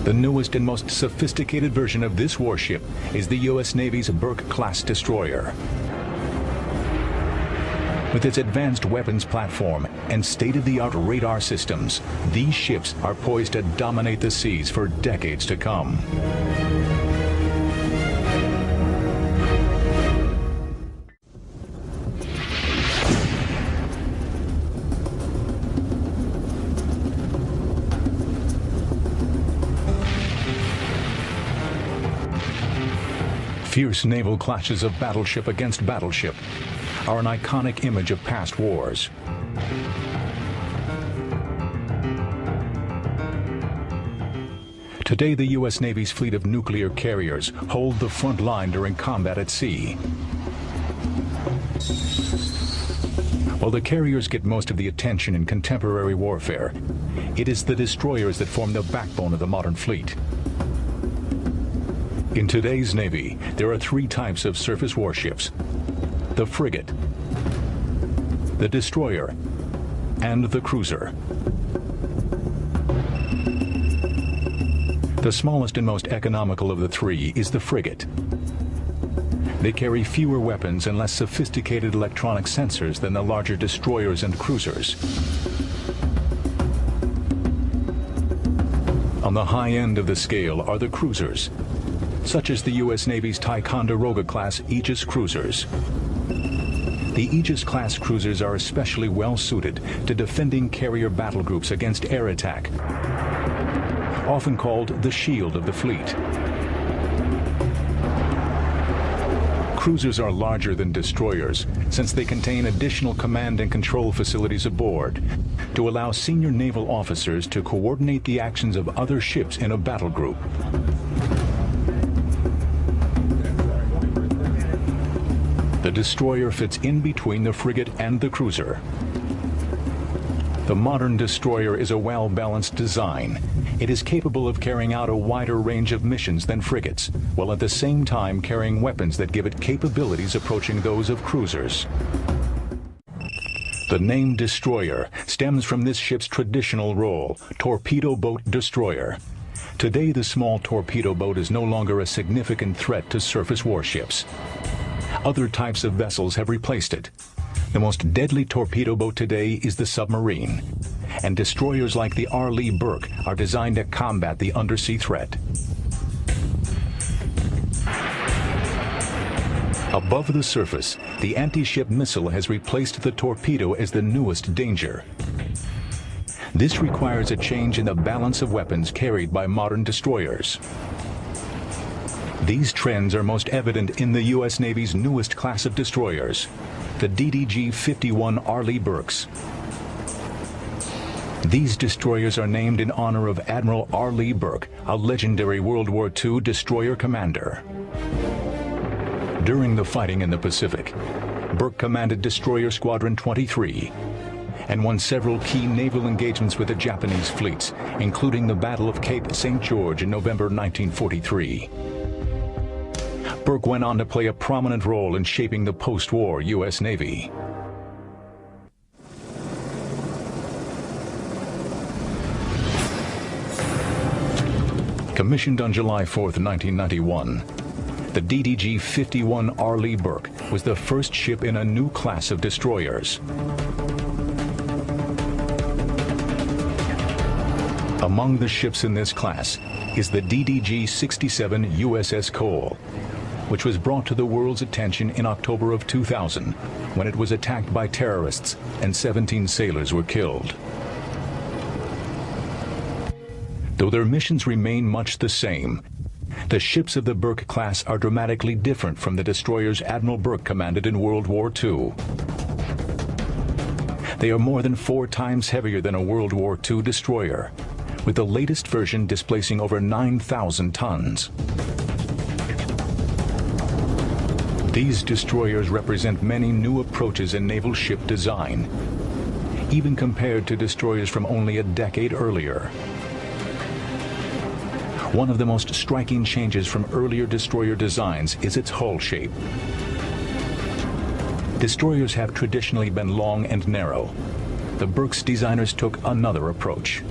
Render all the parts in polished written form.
The newest and most sophisticated version of this warship is the U.S. Navy's Burke-class destroyer. With its advanced weapons platform and state-of-the-art radar systems, these ships are poised to dominate the seas for decades to come. Fierce naval clashes of battleship against battleship are an iconic image of past wars. Today, the U.S. Navy's fleet of nuclear carriers hold the front line during combat at sea. While the carriers get most of the attention in contemporary warfare, it is the destroyers that form the backbone of the modern fleet. In today's Navy, there are three types of surface warships: the frigate, the destroyer, and the cruiser. The smallest and most economical of the three is the frigate. They carry fewer weapons and less sophisticated electronic sensors than the larger destroyers and cruisers. On the high end of the scale are the cruisers, such as the U.S. Navy's Ticonderoga-class Aegis cruisers. The Aegis-class cruisers are especially well-suited to defending carrier battle groups against air attack, often called the shield of the fleet. Cruisers are larger than destroyers since they contain additional command and control facilities aboard to allow senior naval officers to coordinate the actions of other ships in a battle group. The destroyer fits in between the frigate and the cruiser. The modern destroyer is a well-balanced design. It is capable of carrying out a wider range of missions than frigates, while at the same time carrying weapons that give it capabilities approaching those of cruisers. The name destroyer stems from this ship's traditional role, torpedo boat destroyer. Today, the small torpedo boat is no longer a significant threat to surface warships. Other types of vessels have replaced it. The most deadly torpedo boat today is the submarine, and destroyers like the R. Lee Burke are designed to combat the undersea threat. Above the surface, the anti-ship missile has replaced the torpedo as the newest danger. This requires a change in the balance of weapons carried by modern destroyers. These trends are most evident in the U.S. Navy's newest class of destroyers, the DDG-51 R. Lee Burkes. These destroyers are named in honor of Admiral R. Lee Burke, a legendary World War II destroyer commander. During the fighting in the Pacific, Burke commanded Destroyer Squadron 23 and won several key naval engagements with the Japanese fleets, including the Battle of Cape St. George in November 1943. Burke went on to play a prominent role in shaping the post-war U.S. Navy. Commissioned on July 4, 1991, the DDG-51 R. Lee Burke was the first ship in a new class of destroyers. Among the ships in this class is the DDG-67 USS Cole, which was brought to the world's attention in October of 2000 when it was attacked by terrorists and 17 sailors were killed. Though their missions remain much the same, the ships of the Burke class are dramatically different from the destroyers Admiral Burke commanded in World War II. They are more than 4 times heavier than a World War II destroyer, with the latest version displacing over 9,000 tons. These destroyers represent many new approaches in naval ship design, even compared to destroyers from only a decade earlier. One of the most striking changes from earlier destroyer designs is its hull shape. Destroyers have traditionally been long and narrow. The Burke's designers took another approach.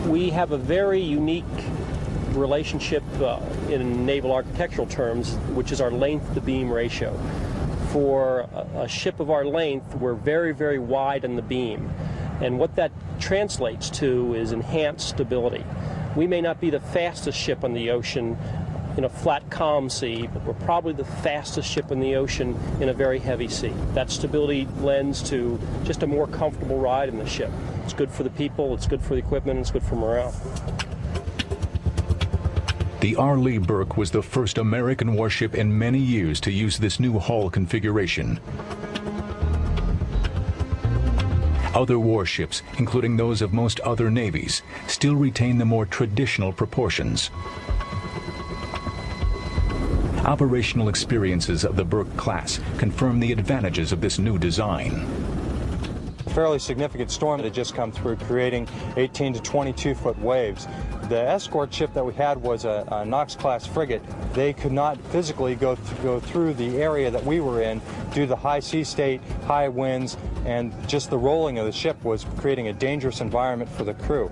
We have a very unique relationship in naval architectural terms, which is our length to beam ratio. For a ship of our length, we're very, very wide in the beam. And what that translates to is enhanced stability. We may not be the fastest ship on the ocean in a flat, calm sea, but we're probably the fastest ship in the ocean in a very heavy sea. That stability lends to just a more comfortable ride in the ship. It's good for the people, it's good for the equipment, it's good for morale. The R. Lee Burke was the first American warship in many years to use this new hull configuration. Other warships, including those of most other navies, still retain the more traditional proportions. Operational experiences of the Burke class confirm the advantages of this new design. A fairly significant storm that had just come through, creating 18 to 22-foot waves. The escort ship that we had was a Knox-class frigate. They could not physically go through the area that we were in due to the high sea state, high winds, and just the rolling of the ship was creating a dangerous environment for the crew.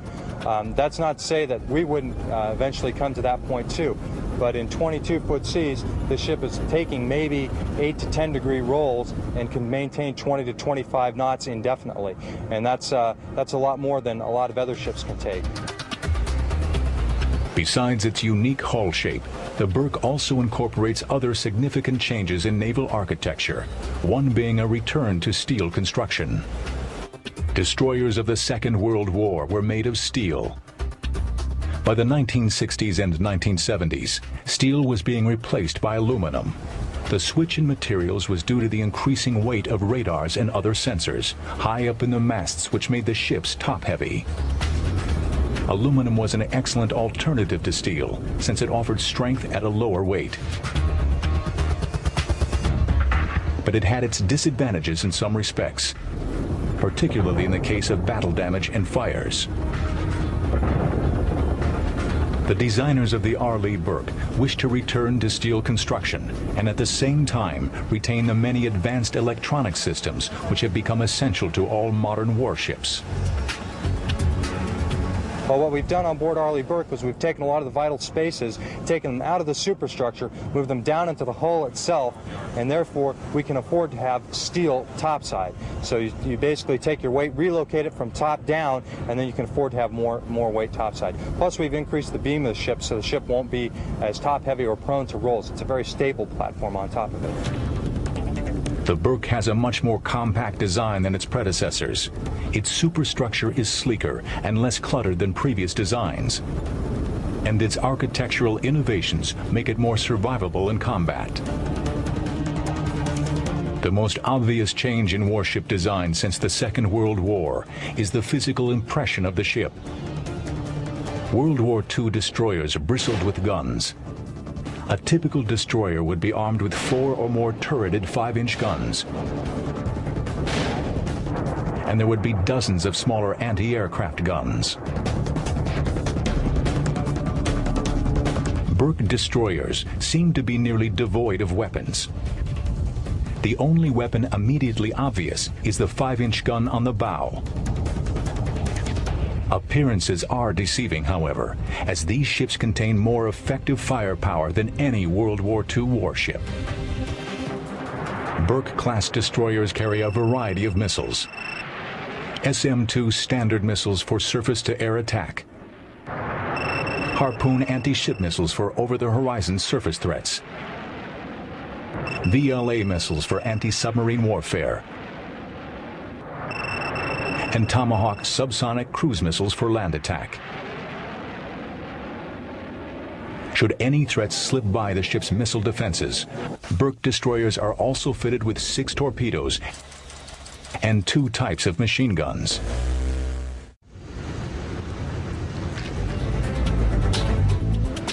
That's not to say that we wouldn't eventually come to that point too, but in 22-foot seas, the ship is taking maybe 8 to 10 degree rolls and can maintain 20 to 25 knots indefinitely, and that's a lot more than a lot of other ships can take. Besides its unique hull shape, the Burke also incorporates other significant changes in naval architecture, one being a return to steel construction. Destroyers of the Second World War were made of steel. By the 1960s and 1970s, steel was being replaced by aluminum. The switch in materials was due to the increasing weight of radars and other sensors, high up in the masts, which made the ships top-heavy. Aluminum was an excellent alternative to steel, since it offered strength at a lower weight. But it had its disadvantages in some respects, particularly in the case of battle damage and fires. The designers of the R. Lee Burke wished to return to steel construction and at the same time retain the many advanced electronic systems which have become essential to all modern warships. Well, what we've done on board R. Lee Burke was we've taken a lot of the vital spaces, taken them out of the superstructure, moved them down into the hull itself, and therefore we can afford to have steel topside. So you basically take your weight, relocate it from top down, and then you can afford to have more weight topside. Plus, we've increased the beam of the ship so the ship won't be as top-heavy or prone to rolls. It's a very stable platform on top of it. The Burke has a much more compact design than its predecessors. Its superstructure is sleeker and less cluttered than previous designs. And its architectural innovations make it more survivable in combat. The most obvious change in warship design since the Second World War is the physical impression of the ship. World War II destroyers bristled with guns. A typical destroyer would be armed with 4 or more turreted 5-inch guns. And there would be dozens of smaller anti-aircraft guns. Burke destroyers seem to be nearly devoid of weapons. The only weapon immediately obvious is the 5-inch gun on the bow. Appearances are deceiving, however, as these ships contain more effective firepower than any World War II warship. Burke-class destroyers carry a variety of missiles. SM-2 Standard missiles for surface-to-air attack. Harpoon anti-ship missiles for over-the-horizon surface threats. VLA missiles for anti-submarine warfare. And Tomahawk subsonic cruise missiles for land attack. Should any threats slip by the ship's missile defenses, Burke destroyers are also fitted with 6 torpedoes and 2 types of machine guns.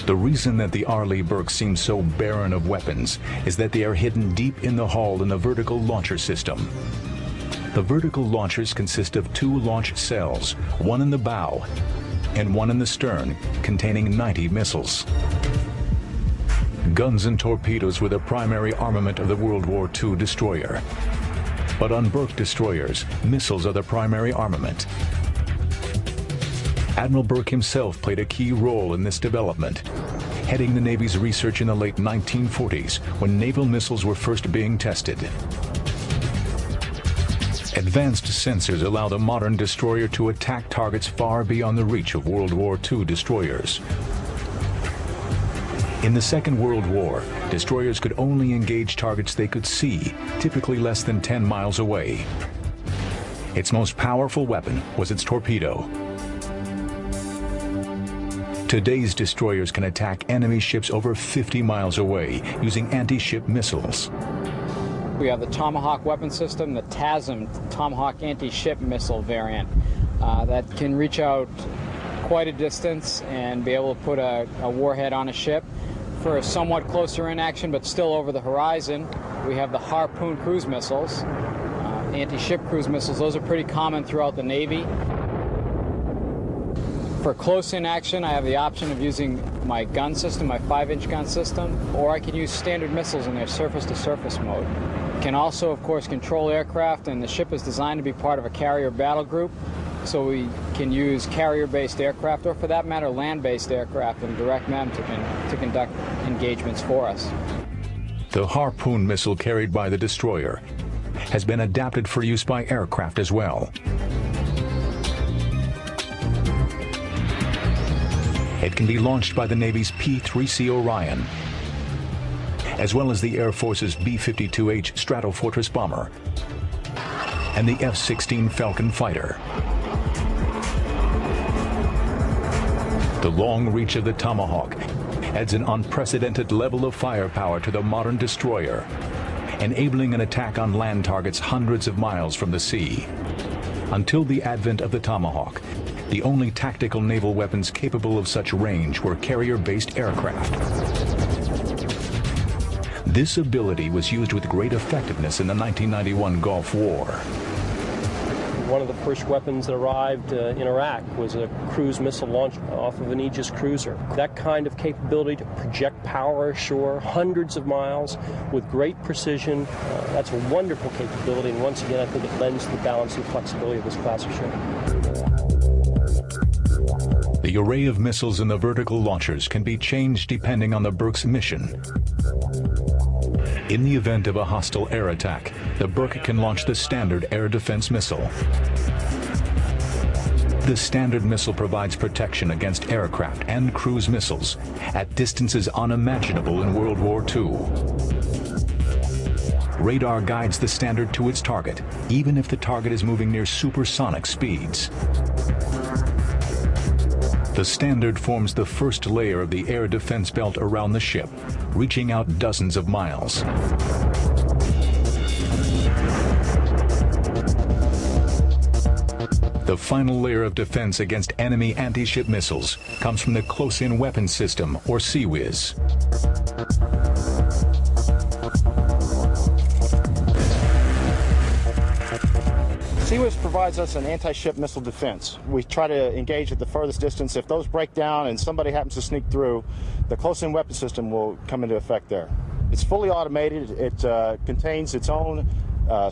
The reason that the R. Lee Burke seems so barren of weapons is that they are hidden deep in the hull in the vertical launcher system. The vertical launchers consist of 2 launch cells, one in the bow and one in the stern, containing 90 missiles. Guns and torpedoes were the primary armament of the World War II destroyer. But on Burke destroyers, missiles are the primary armament. Admiral Burke himself played a key role in this development, heading the Navy's research in the late 1940s when naval missiles were first being tested. Advanced sensors allowed a modern destroyer to attack targets far beyond the reach of World War II destroyers. In the Second World War, destroyers could only engage targets they could see, typically less than 10 miles away. Its most powerful weapon was its torpedo. Today's destroyers can attack enemy ships over 50 miles away using anti-ship missiles. We have the Tomahawk weapon system, the TASM, Tomahawk anti-ship missile variant, that can reach out quite a distance and be able to put a warhead on a ship. For a somewhat closer in action, but still over the horizon, we have the Harpoon cruise missiles, anti-ship cruise missiles. Those are pretty common throughout the Navy. For close in action, I have the option of using my gun system, my 5-inch gun system, or I can use standard missiles in their surface-to-surface mode. Can also, of course, control aircraft, and the ship is designed to be part of a carrier battle group, so we can use carrier-based aircraft, or for that matter, land-based aircraft, and direct them to conduct engagements for us. The Harpoon missile carried by the destroyer has been adapted for use by aircraft as well. It can be launched by the Navy's P-3C Orion, as well as the Air Force's B-52H Stratofortress bomber and the F-16 Falcon fighter. The long reach of the Tomahawk adds an unprecedented level of firepower to the modern destroyer, enabling an attack on land targets hundreds of miles from the sea. Until the advent of the Tomahawk, the only tactical naval weapons capable of such range were carrier-based aircraft. This ability was used with great effectiveness in the 1991 Gulf War. One of the first weapons that arrived in Iraq was a cruise missile launched off of an Aegis cruiser. That kind of capability to project power ashore hundreds of miles with great precision, that's a wonderful capability, and once again I think it lends to the balance and flexibility of this class of ship. The array of missiles in the vertical launchers can be changed depending on the Burke's mission. In the event of a hostile air attack, the Burke can launch the standard air defense missile. The standard missile provides protection against aircraft and cruise missiles at distances unimaginable in World War II. Radar guides the standard to its target, even if the target is moving near supersonic speeds. The standard forms the first layer of the air defense belt around the ship, reaching out dozens of miles. The final layer of defense against enemy anti-ship missiles comes from the close-in weapons system, or CWIS. CWIS provides us an anti-ship missile defense. We try to engage at the furthest distance. If those break down and somebody happens to sneak through, the close-in weapon system will come into effect there. It's fully automated. It contains its own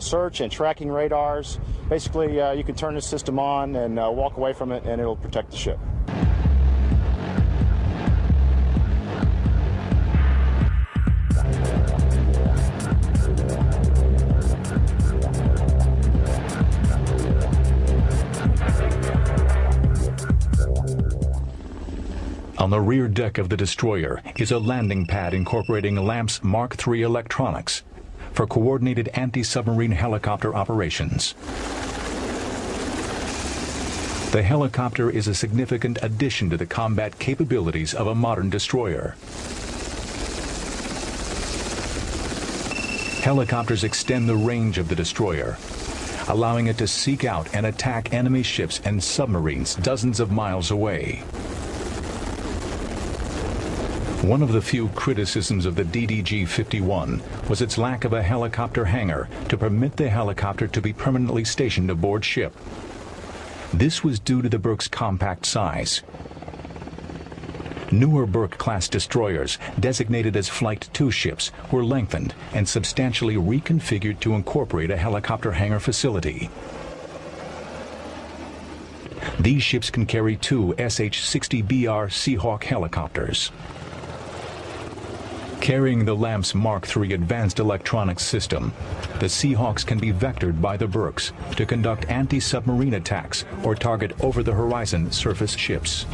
search and tracking radars. Basically, you can turn this system on and walk away from it, and it'll protect the ship. On the rear deck of the destroyer is a landing pad incorporating LAMP's Mark III electronics for coordinated anti-submarine helicopter operations. The helicopter is a significant addition to the combat capabilities of a modern destroyer. Helicopters extend the range of the destroyer, allowing it to seek out and attack enemy ships and submarines dozens of miles away. One of the few criticisms of the DDG-51 was its lack of a helicopter hangar to permit the helicopter to be permanently stationed aboard ship. This was due to the Burke's compact size. Newer Burke-class destroyers, designated as Flight II ships, were lengthened and substantially reconfigured to incorporate a helicopter hangar facility. These ships can carry 2 SH-60BR Seahawk helicopters. Carrying the LAMP's Mark III advanced electronics system, the Seahawks can be vectored by the Burkes to conduct anti-submarine attacks or target over-the-horizon surface ships.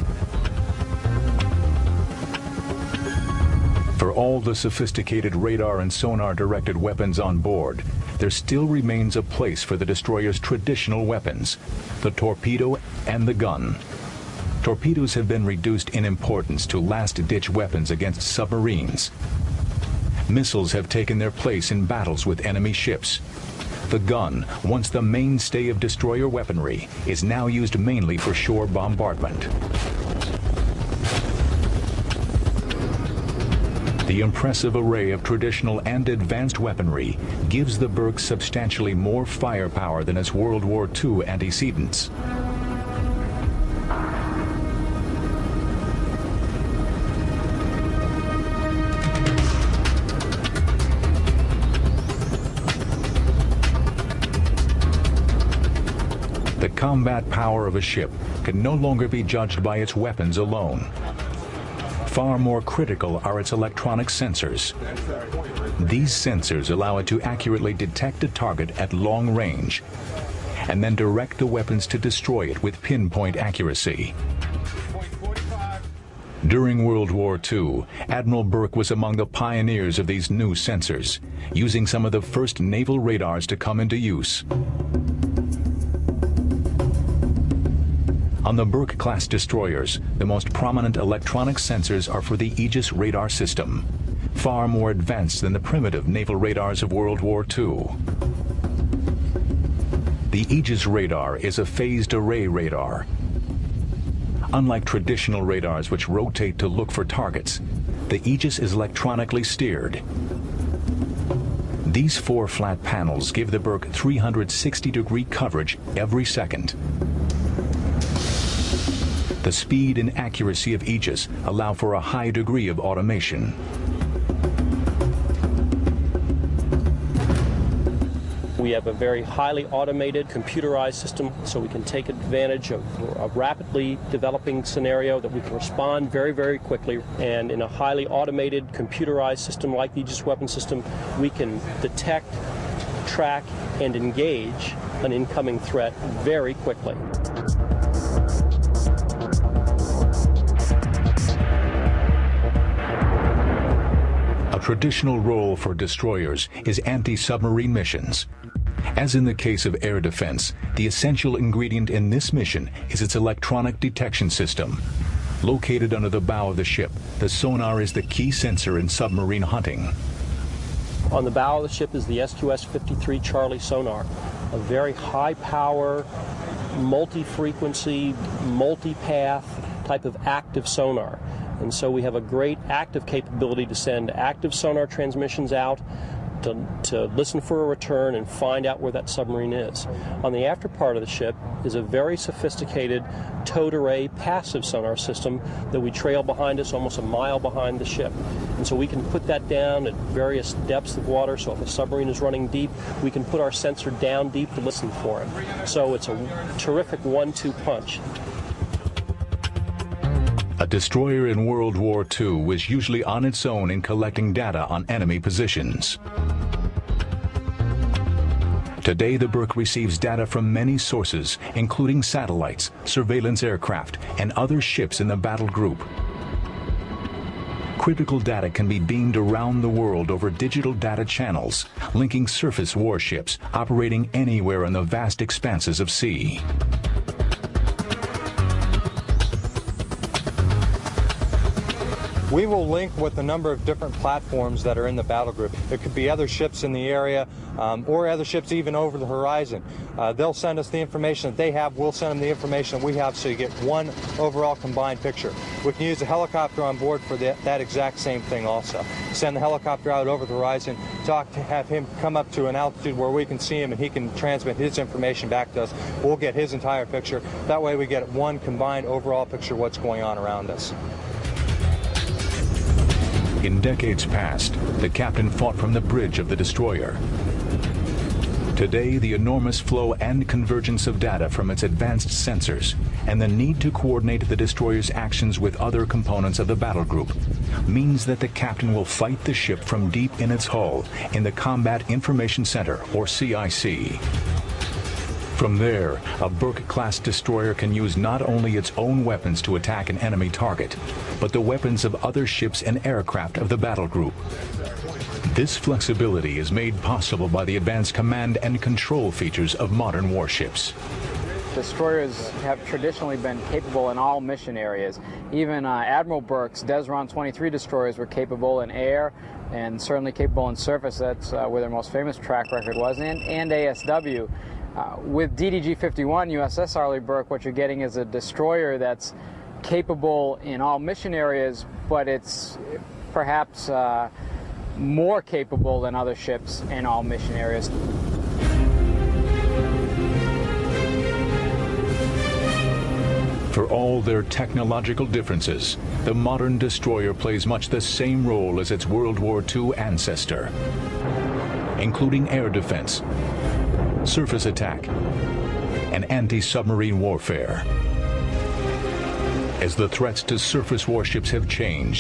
For all the sophisticated radar and sonar-directed weapons on board, there still remains a place for the destroyer's traditional weapons, the torpedo and the gun. Torpedoes have been reduced in importance to last-ditch weapons against submarines. Missiles have taken their place in battles with enemy ships. The gun, once the mainstay of destroyer weaponry, is now used mainly for shore bombardment. The impressive array of traditional and advanced weaponry gives the Burke substantially more firepower than its World War II antecedents. The combat power of a ship can no longer be judged by its weapons alone. Far more critical are its electronic sensors. These sensors allow it to accurately detect a target at long range and then direct the weapons to destroy it with pinpoint accuracy. During World War II, Admiral Burke was among the pioneers of these new sensors, using some of the first naval radars to come into use. On the Burke-class destroyers, the most prominent electronic sensors are for the Aegis radar system, far more advanced than the primitive naval radars of World War II. The Aegis radar is a phased array radar. Unlike traditional radars which rotate to look for targets, the Aegis is electronically steered. These 4 flat panels give the Burke 360-degree coverage every second. The speed and accuracy of Aegis allow for a high degree of automation. We have a very highly automated, computerized system, so we can take advantage of a rapidly developing scenario that we can respond very, very quickly. And in a highly automated, computerized system like the Aegis weapon system, we can detect, track, and engage an incoming threat very quickly. A traditional role for destroyers is anti-submarine missions. As in the case of air defense, the essential ingredient in this mission is its electronic detection system. Located under the bow of the ship, the sonar is the key sensor in submarine hunting. On the bow of the ship is the SQS-53 Charlie sonar, a very high-power, multi-frequency, multi-path type of active sonar. And so we have a great active capability to send active sonar transmissions out to listen for a return and find out where that submarine is. On the after part of the ship is a very sophisticated towed array passive sonar system that we trail behind us almost a mile behind the ship. And so we can put that down at various depths of water, so if a submarine is running deep, we can put our sensor down deep to listen for it. So it's a terrific 1-2 punch. A destroyer in World War II was usually on its own in collecting data on enemy positions. Today, the Burke receives data from many sources, including satellites, surveillance aircraft, and other ships in the battle group. Critical data can be beamed around the world over digital data channels, linking surface warships operating anywhere in the vast expanses of sea. We will link with a number of different platforms that are in the battle group. It could be other ships in the area or other ships even over the horizon. They'll send us the information that they have. We'll send them the information that we have, so you get one overall combined picture. We can use a helicopter on board for that exact same thing also. Send the helicopter out over the horizon, have him come up to an altitude where we can see him and he can transmit his information back to us. We'll get his entire picture. That way we get one combined overall picture of what's going on around us. In decades past, the captain fought from the bridge of the destroyer. Today, the enormous flow and convergence of data from its advanced sensors and the need to coordinate the destroyer's actions with other components of the battle group means that the captain will fight the ship from deep in its hull in the Combat Information Center, or CIC. From there, a Burke-class destroyer can use not only its own weapons to attack an enemy target, but the weapons of other ships and aircraft of the battle group. This flexibility is made possible by the advanced command and control features of modern warships. Destroyers have traditionally been capable in all mission areas. Even Admiral Burke's Desron 23 destroyers were capable in air and certainly capable in surface. That's where their most famous track record was, and ASW. With DDG-51 USS Arleigh Burke, what you're getting is a destroyer that's capable in all mission areas, but it's perhaps more capable than other ships in all mission areas. For all their technological differences, the modern destroyer plays much the same role as its World War II ancestor, including air defense, surface attack, and anti-submarine warfare. As the threats to surface warships have changed,